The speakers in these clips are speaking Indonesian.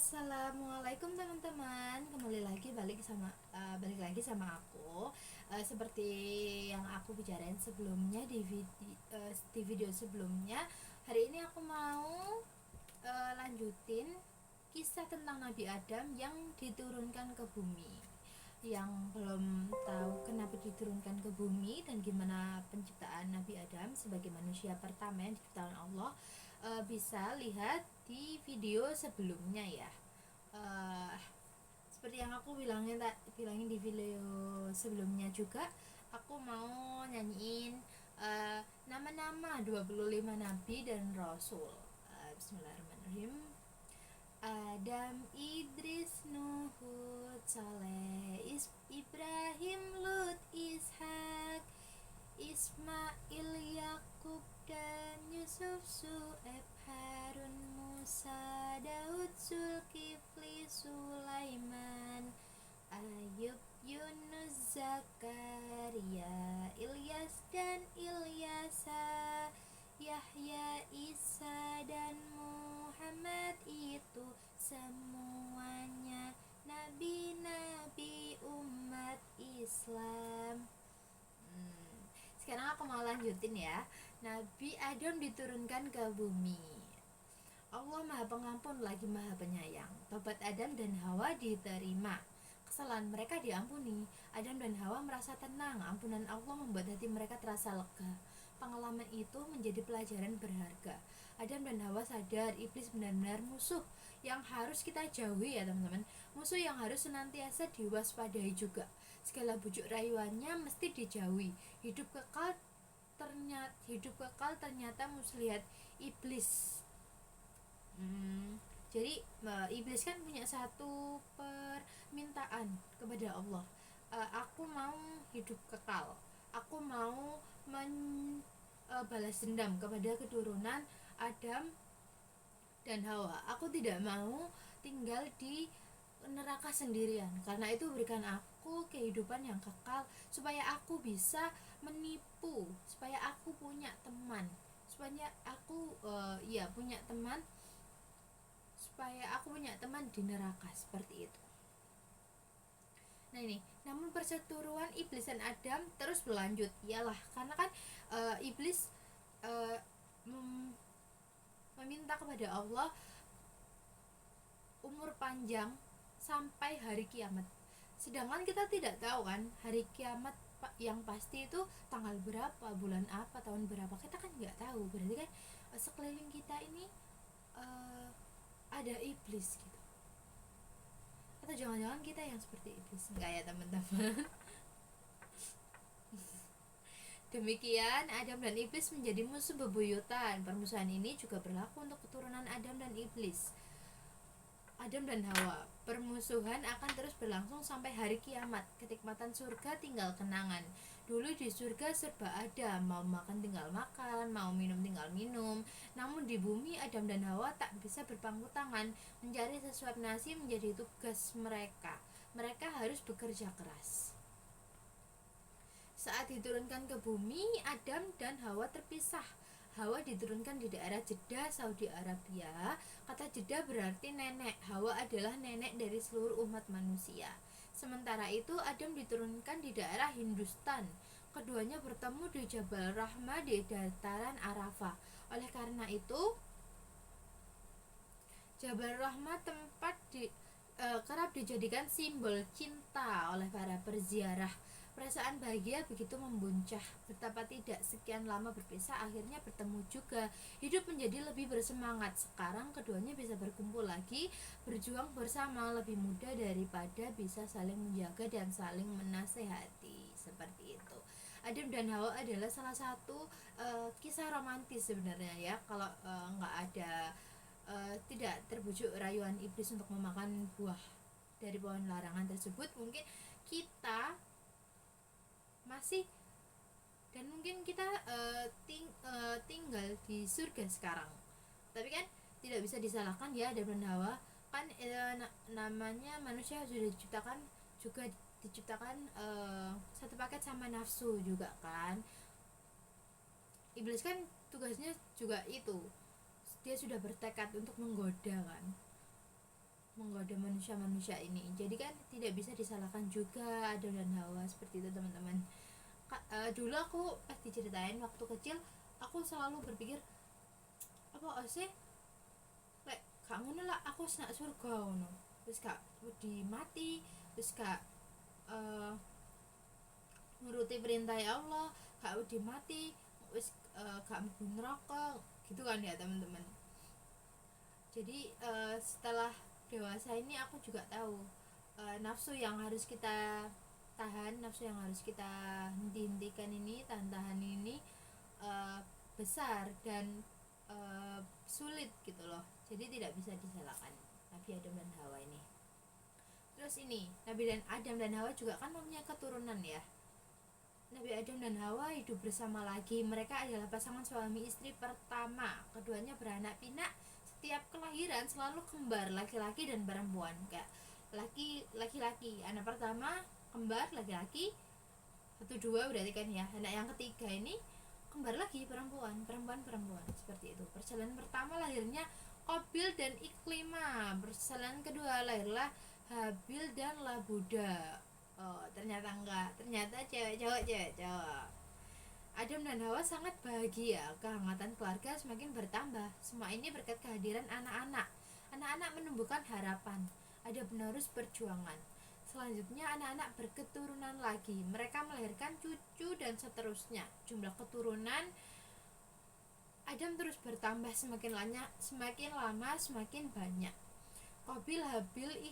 Assalamualaikum teman-teman, kembali lagi balik lagi sama aku. Seperti yang aku bicarain sebelumnya di video sebelumnya, hari ini aku mau lanjutin kisah tentang Nabi Adam yang diturunkan ke bumi. Yang belum tahu kenapa diturunkan ke bumi dan gimana penciptaan Nabi Adam sebagai manusia pertama yang diciptakan Allah, bisa lihat di video sebelumnya ya. uh, Seperti yang aku bilangin di video sebelumnya juga, aku mau nyanyiin nama-nama 25 nabi dan rasul. Bismillahirrahmanirrahim. Adam, Idris, Nuh, Hud, Saleh, Ibrahim, Lut, Ishak, Ismail, Yakub, dan Yusuf, Su'eb, Harun, Musa, Daud, Zulkifli, Sulaiman, Ayub, Yunus, Zakaria, Ilyas dan Ilyasa, Yahya, Isa, dan Muhammad. Itu semuanya nabi-nabi umat Islam. Sekarang aku mau lanjutin ya. Nabi Adam diturunkan ke bumi. Allah Maha Pengampun lagi Maha Penyayang. Tobat Adam dan Hawa diterima. Kesalahan mereka diampuni. Adam dan Hawa merasa tenang. Ampunan Allah membuat hati mereka terasa lega. Pengalaman itu menjadi pelajaran berharga. Adam dan Hawa sadar iblis benar-benar musuh yang harus kita jauhi ya teman-teman. Musuh yang harus senantiasa diwaspadai juga. Segala bujuk rayuannya mesti dijauhi. Hidup kekal ternyata muslihat iblis. Jadi iblis kan punya satu permintaan kepada Allah. Aku mau hidup kekal. Aku mau balas dendam kepada keturunan Adam dan Hawa. Aku tidak mau tinggal di neraka sendirian. Karena itu berikan aku kehidupan yang kekal supaya aku bisa menipu, supaya aku punya teman, supaya aku punya teman di neraka seperti itu. Nah ini, namun perseteruan iblis dan Adam terus berlanjut. Iyalah, karena kan iblis meminta kepada Allah umur panjang sampai hari kiamat. Sedangkan kita tidak tahu kan hari kiamat yang pasti itu tanggal berapa, bulan apa, tahun berapa, kita kan nggak tahu. Berarti kan sekeliling kita ini ada iblis gitu. Atau jangan-jangan kita yang seperti iblis? Enggak ya teman-teman. Demikian Adam dan iblis menjadi musuh bebuyutan. Permusuhan ini juga berlaku untuk keturunan Adam dan iblis, Adam dan Hawa. Permusuhan akan terus berlangsung sampai hari kiamat. Kenikmatan surga tinggal kenangan. Dulu di surga serba ada, mau makan tinggal makan, mau minum tinggal minum. Namun di bumi Adam dan Hawa tak bisa berpangku tangan. Mencari sesuap nasi menjadi tugas mereka. Mereka harus bekerja keras. Saat diturunkan ke bumi, Adam dan Hawa terpisah. Hawa diturunkan di daerah Jeddah, Saudi Arabia. Kata Jeddah berarti nenek. Hawa adalah nenek dari seluruh umat manusia. Sementara itu Adam diturunkan di daerah Hindustan. Keduanya bertemu di Jabal Rahmah di dataran Arafah. Oleh karena itu Jabal Rahmah kerap dijadikan simbol cinta oleh para perziarah. Perasaan bahagia begitu membuncah. Betapa tidak, sekian lama berpisah akhirnya bertemu juga. Hidup menjadi lebih bersemangat. Sekarang keduanya bisa berkumpul lagi, berjuang bersama, lebih mudah daripada bisa saling menjaga dan saling menasehati. Seperti itu. Adam dan Hawa adalah salah satu kisah romantis sebenarnya ya. Kalau nggak ada tidak terbujuk rayuan iblis untuk memakan buah dari pohon larangan tersebut, mungkin kita masih dan mungkin kita tinggal di surga sekarang. Tapi kan tidak bisa disalahkan ya Adam dan Hawa, kan namanya manusia sudah diciptakan satu paket sama nafsu juga kan. Iblis kan tugasnya juga itu, dia sudah bertekad untuk menggoda kan. menggoda manusia-manusia ini. Jadi kan tidak bisa disalahkan juga Adam dan Hawa seperti itu teman-teman. Dulu aku diceritain waktu kecil, aku selalu berpikir apa sih lek gak ngono lah, aku nak surga ngono wis gak wedi mati, wis gak eh, nuruti perintah ya Allah, gak wedi mati, wis gak mlebu neraka gitu kan ya teman-teman. Jadi setelah dewasa ini aku juga tahu nafsu yang harus kita tahan, nafsu yang harus kita hentikan ini, tahan-tahan ini uh, besar dan sulit gitu loh. Jadi tidak bisa disalahkan Nabi Adam dan Hawa ini. Terus ini Nabi dan Adam dan Hawa juga kan mempunyai keturunan ya. Nabi Adam dan Hawa hidup bersama lagi. Mereka adalah pasangan suami istri pertama. Keduanya beranak pinak. Setiap kelahiran selalu kembar laki-laki dan perempuan. Kayak laki-laki anak pertama kembar laki-laki, satu dua berarti kan ya. Anak yang ketiga ini kembar lagi perempuan seperti itu. Perjalanan pertama lahirnya Qabil dan Iklimah. Perjalanan kedua lahirlah Habil dan Labuda. Oh, ternyata enggak, ternyata cewek cowok. Adam dan Hawa sangat bahagia, kehangatan keluarga semakin bertambah. Semua ini berkat kehadiran anak-anak. Anak-anak menumbuhkan harapan, ada penerus perjuangan. Selanjutnya anak-anak berketurunan lagi. Mereka melahirkan cucu dan seterusnya. Jumlah keturunan Adam terus bertambah, semakin lama semakin banyak. Qabil, Habil,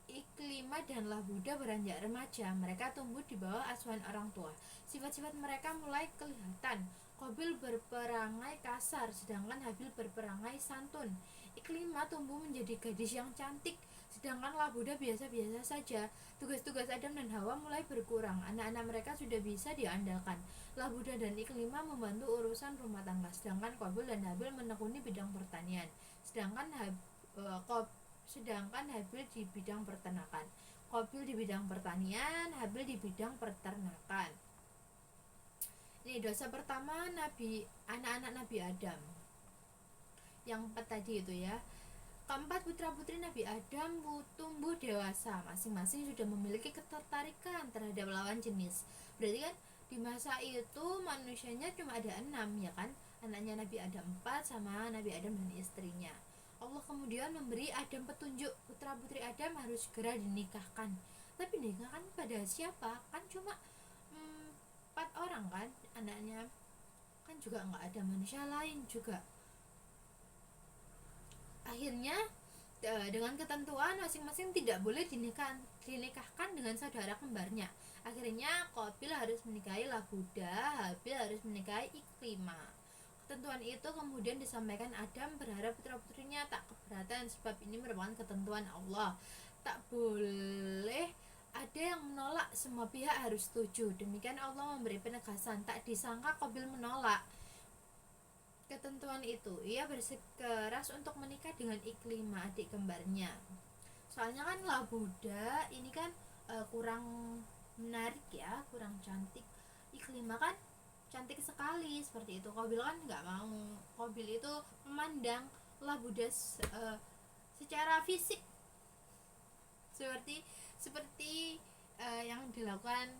Iklimah dan Labuda beranjak remaja. Mereka tumbuh di bawah asuhan orang tua. Sifat-sifat mereka mulai kelihatan. Qabil berperangai kasar, sedangkan Habil berperangai santun. Iklimah tumbuh menjadi gadis yang cantik, sedangkan Labuda biasa-biasa saja. Tugas-tugas Adam dan Hawa mulai berkurang. Anak-anak mereka sudah bisa diandalkan. Labuda dan Iklimah membantu urusan rumah tangga, sedangkan Qabil dan Habil menekuni bidang pertanian. Sedangkan Habil di bidang peternakan. Qabil di bidang pertanian, Habil di bidang peternakan. Ini dosa pertama anak-anak Nabi Adam. Yang 4 tadi itu ya. Keempat, putra-putri Nabi Adam tumbuh dewasa, masing-masing sudah memiliki ketertarikan terhadap lawan jenis. Berarti kan di masa itu manusianya cuma ada 6 ya kan, anaknya Nabi Adam 4 sama Nabi Adam dan istrinya. Allah kemudian memberi Adam petunjuk, putra-putri Adam harus segera dinikahkan. Tapi nikahkan pada siapa? Kan cuma 4 orang kan anaknya, kan juga nggak ada manusia lain juga. Akhirnya dengan ketentuan masing-masing tidak boleh dinikahkan dengan saudara kembarnya. Akhirnya Qabil harus menikahi Labuda, Habil harus menikahi Iklimah. Ketentuan itu kemudian disampaikan Adam, berharap putra-putrinya tak keberatan sebab ini merupakan ketentuan Allah. Tak boleh ada yang menolak, semua pihak harus setuju. Demikian Allah memberi penegasan. Tak disangka Qabil menolak ketentuan itu. Ia bersikeras untuk menikah dengan Iklimah, adik kembarnya. Soalnya kan Labuda ini kan kurang menarik ya, kurang cantik. Iklimah kan cantik sekali seperti itu. Qabil kan nggak mau. Qabil itu memandang Labuda secara fisik seperti yang dilakukan,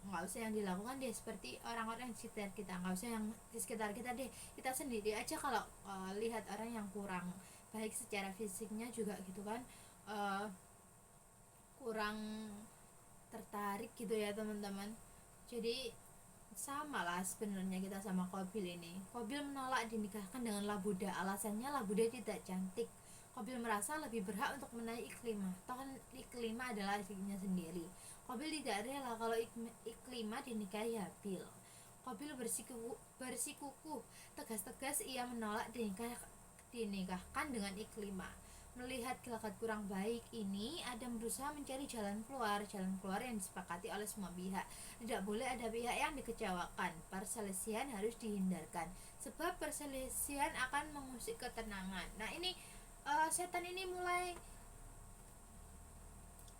nggak usah yang dilakukan deh seperti orang-orang di sekitar kita, nggak usah yang di sekitar kita deh, kita sendiri aja kalau lihat orang yang kurang baik secara fisiknya juga gitu kan, kurang tertarik gitu ya teman-teman. Jadi sama lah sebenarnya kita sama Qabil ini. Qabil menolak dinikahkan dengan Labuda, alasannya Labuda tidak cantik. Qabil merasa lebih berhak untuk menaik Iklimah, toh Iklimah adalah adiknya sendiri. Qabil tidak rela kalau Iklimah dinikahi Habil. Qabil bersikukuh, tegas-tegas ia menolak dinikahkan dengan Iklimah. Melihat gelagat kurang baik ini, Adam berusaha mencari jalan keluar yang disepakati oleh semua pihak. Tidak boleh ada pihak yang dikecewakan. Perselisihan harus dihindarkan, sebab perselisihan akan mengusik ketenangan. Nah ini setan ini mulai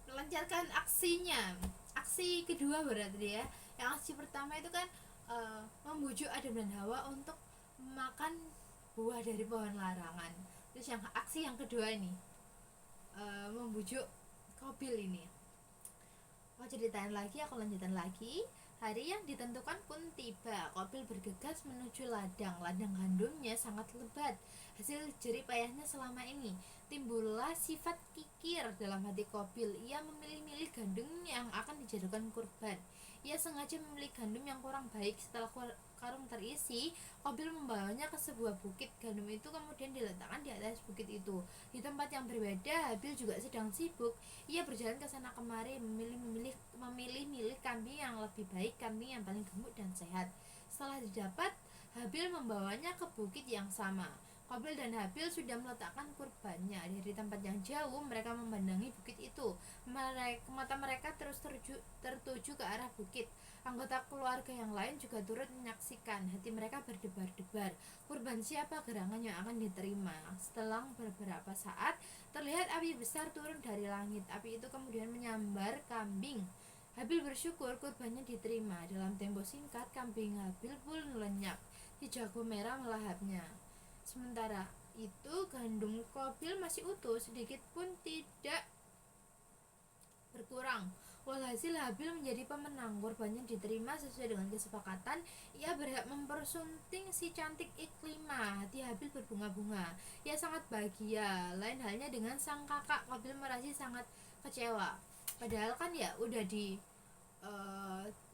melancarkan aksinya. Aksi kedua berarti ya. Yang aksi pertama itu kan membujuk Adam dan Hawa untuk makan buah dari pohon larangan. Terus aksi yang kedua ini membujuk Qabil ini. Aku lanjutan lagi. Hari yang ditentukan pun tiba. Qabil bergegas menuju ladang. Ladang gandumnya sangat lebat. Hasil jerih payahnya selama ini. Timbullah sifat kikir dalam hati Qabil. Ia memilih-milih gandum yang akan dijadikan kurban. Ia sengaja memilih gandum yang kurang baik. Setelah karung terisi, Qabil membawanya ke sebuah bukit. Gandum itu kemudian diletakkan di atas bukit itu. Di tempat yang berbeda, Habil juga sedang sibuk. Ia berjalan ke sana kemari, memilih-milih kambing yang lebih baik, kambing yang paling gemuk dan sehat. Setelah didapat, Habil membawanya ke bukit yang sama. Qabil dan Habil sudah meletakkan kurbannya. Dari tempat yang jauh, mereka memandangi bukit itu. Mata mereka terus tertuju ke arah bukit. Anggota keluarga yang lain juga turut menyaksikan. Hati mereka berdebar-debar. Kurban siapa gerangan yang akan diterima? Setelah beberapa saat, terlihat api besar turun dari langit. Api itu kemudian menyambar kambing. Habil bersyukur kurbannya diterima. Dalam tempo singkat, kambing Habil pun lenyap. Si jago merah melahapnya. Sementara itu, gandum Qabil masih utuh, sedikit pun tidak berkurang. Walhasil Habil menjadi pemenang. Kurbannya diterima sesuai dengan kesepakatan. Ia berhak mempersunting si cantik Iklimah. Hati Habil berbunga-bunga. Ia sangat bahagia. Lain halnya dengan sang kakak. Qabil merasa sangat kecewa. Padahal kan ya udah di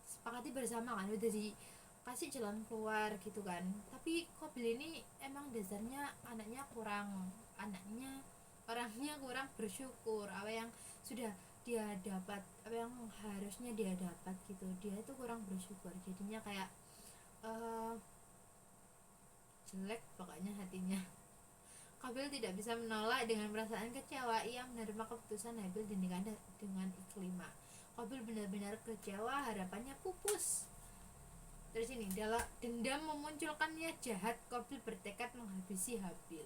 sepakati bersama kan, udah dikasih jalan keluar gitu kan. Tapi Qabil ini emang dasarnya orangnya kurang bersyukur. Apa yang sudah dia dapat, apa yang harusnya dia dapat gitu, dia itu kurang bersyukur, jadinya kayak jelek pokoknya hatinya. Qabil tidak bisa menolak dengan perasaan kecewa. Ia menerima keputusan Habil dinikah dengan Iklimah. Qabil benar-benar kecewa, harapannya pupus. Terus ini, dalam dendam memunculkannya jahat, Qabil bertekad menghabisi Habil.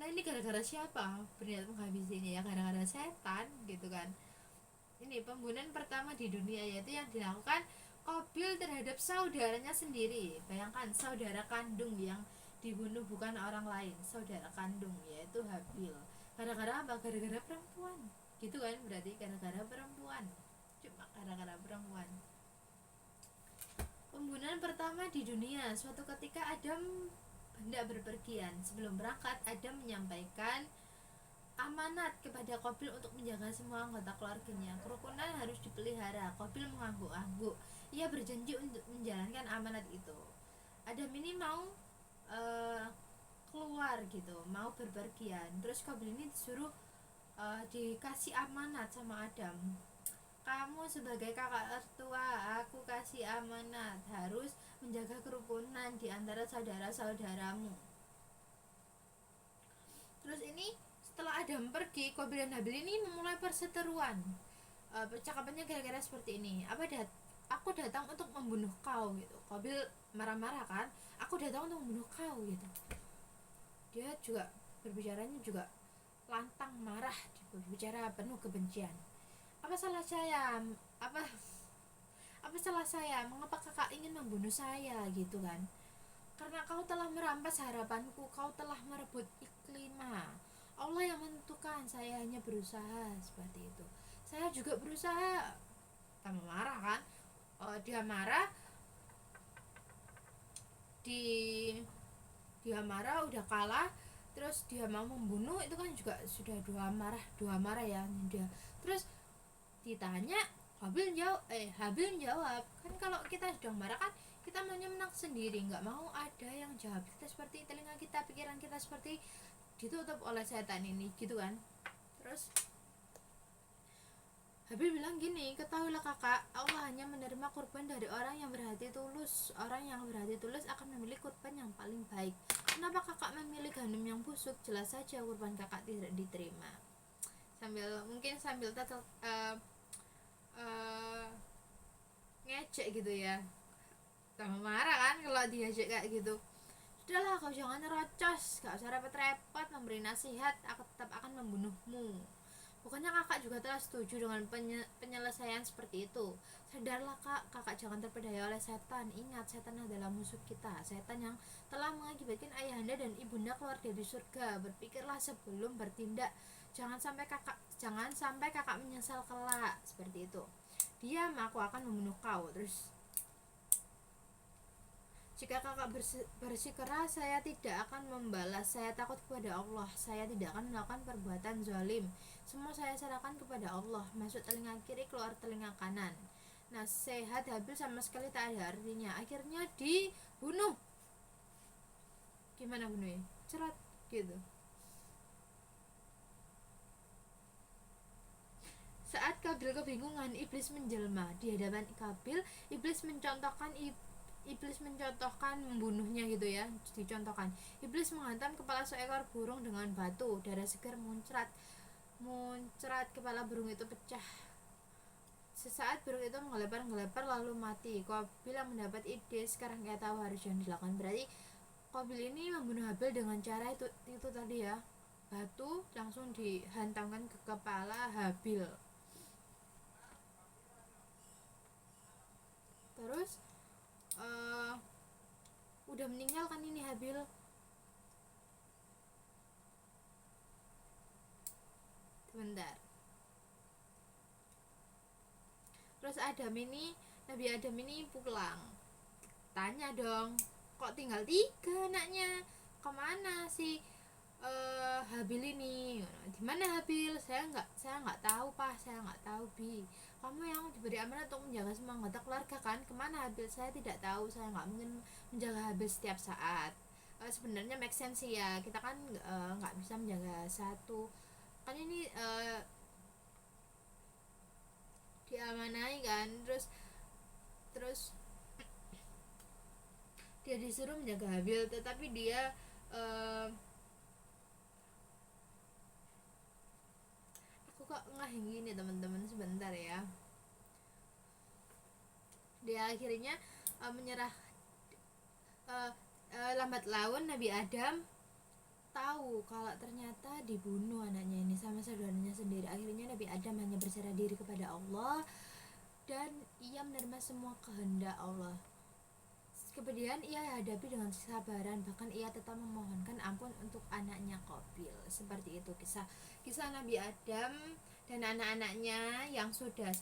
Nah ini gara-gara siapa berniat menghabisinya? Ya gara-gara setan gitu kan. Ini pembunuhan pertama di dunia, yaitu yang dilakukan Qabil terhadap saudaranya sendiri. Bayangkan, saudara kandung yang dibunuh bukan orang lain, saudara kandung, yaitu Habil. Gara-gara apa? Gara-gara perempuan gitu kan, berarti gara-gara perempuan, cuma gara-gara perempuan. Pembunuhan pertama di dunia. Suatu ketika Adam hendak berpergian. Sebelum berangkat, Adam menyampaikan amanat kepada Qabil untuk menjaga semua anggota keluarganya. Kerukunan harus dipelihara. Qabil mengangguk-angguk. Ia berjanji untuk menjalankan amanat itu. Adam ini mau keluar gitu, mau berpergian. Terus Qabil ini disuruh dikasih amanat sama Adam. Kamu sebagai kakak tertua, aku kasih amanat harus menjaga kerukunan di antara saudara-saudaramu. Terus ini setelah Adam pergi, Qabil dan Habil ini memulai perseteruan. Percakapannya kira-kira seperti ini. Aku datang untuk membunuh kau gitu. Qabil marah-marah kan, aku datang untuk membunuh kau gitu. Dia juga berbicaranya juga lantang marah, berbicara penuh kebencian. Apa salah saya? Apa salah saya? Mengapa kakak ingin membunuh saya gitu kan? Karena kau telah merampas harapanku, kau telah merebut Iklimah. Allah yang menentukan, saya hanya berusaha seperti itu. Saya juga berusaha. Tambah marah kan? Dia marah. Dia marah udah kalah, terus dia mau membunuh, itu kan juga sudah dua marah ya dia. Terus ditanya, Habil jawab kan, kalau kita sudah marah kan kita maunya menang sendiri, nggak mau ada yang jawab. Kita seperti telinga kita, pikiran kita seperti ditutup oleh setan ini gitu kan. Terus Habil bilang gini, ketahuilah kakak, Allah hanya menerima kurban dari orang yang berhati tulus. Orang yang berhati tulus akan memilih kurban yang paling baik. Kenapa kakak memilih gandum yang busuk? Jelas saja kurban kakak tidak diterima. Sambil ngecek gitu ya, tambah marah kan kalau diajak kayak gitu. Sudahlah, kau jangan nerocos, gak usah repot-repot memberi nasihat, aku tetap akan membunuhmu. Bukannya kakak juga telah setuju dengan penyelesaian seperti itu? Sadarlah kak, kakak jangan terpedaya oleh setan. Ingat, setan adalah musuh kita. Setan yang telah mengakibatkan ayahanda dan ibunda keluar dari surga. Berpikirlah sebelum bertindak. Jangan sampai kakak menyesal kelak. Seperti itu. Diam, aku akan membunuh kau. Terus, jika kakak bersikeras, saya tidak akan membalas. Saya takut kepada Allah. Saya tidak akan melakukan perbuatan zalim. Semua saya serahkan kepada Allah. Masuk telinga kiri, keluar telinga kanan. Nasihat Habil sama sekali tak ada artinya. Akhirnya dibunuh. Gimana bunuhnya? Cerat gitu. Saat Kabil kebingungan, iblis menjelma. Di hadapan Kabil, iblis mencontohkan membunuhnya gitu ya, dicontohkan. Iblis menghantam kepala seekor burung dengan batu. Darah segar muncrat, kepala burung itu pecah. Sesaat burung itu menggelepar lalu mati. Qabil yang mendapat ide, sekarang ia tahu harus yang dilakukan. Berarti Qabil ini membunuh Habil dengan cara itu tadi ya, batu langsung dihantamkan ke kepala Habil. Terus udah meninggal kan ini Habil. Sebentar. Terus Nabi Adam ini pulang. Tanya dong, kok tinggal 3 anaknya? Kemana sih Habil ini? Di mana Habil? Saya nggak tahu Pak, saya nggak tahu Bi. Kamu yang diberi amanah untuk menjaga semua anggota keluarga kan? Kemana Habil? Saya tidak tahu, saya nggak mungkin menjaga Habil setiap saat. Sebenarnya make sense sih ya, kita kan nggak bisa menjaga satu. Kan ini diamanai kan, terus dia disuruh menjaga Habil, tetapi dia aku kok ngahing gini teman-teman, sebentar ya. Dia akhirnya menyerah. Lambat laun Nabi Adam tahu kalau ternyata dibunuh anaknya ini sama saudaranya sendiri. Akhirnya Nabi Adam hanya berserah diri kepada Allah dan ia menerima semua kehendak Allah. Kemudian ia hadapi dengan kesabaran, bahkan ia tetap memohonkan ampun untuk anaknya Qabil. Seperti itu kisah Nabi Adam dan anak-anaknya yang sudah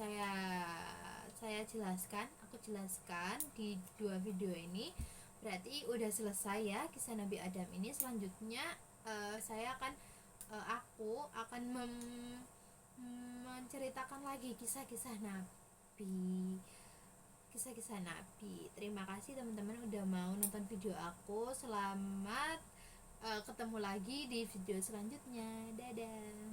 aku jelaskan di 2 video ini. Berarti udah selesai ya kisah Nabi Adam ini. Selanjutnya aku akan menceritakan lagi kisah-kisah Nabi. Terima kasih teman-teman udah mau nonton video aku. Selamat ketemu lagi di video selanjutnya. Dadah.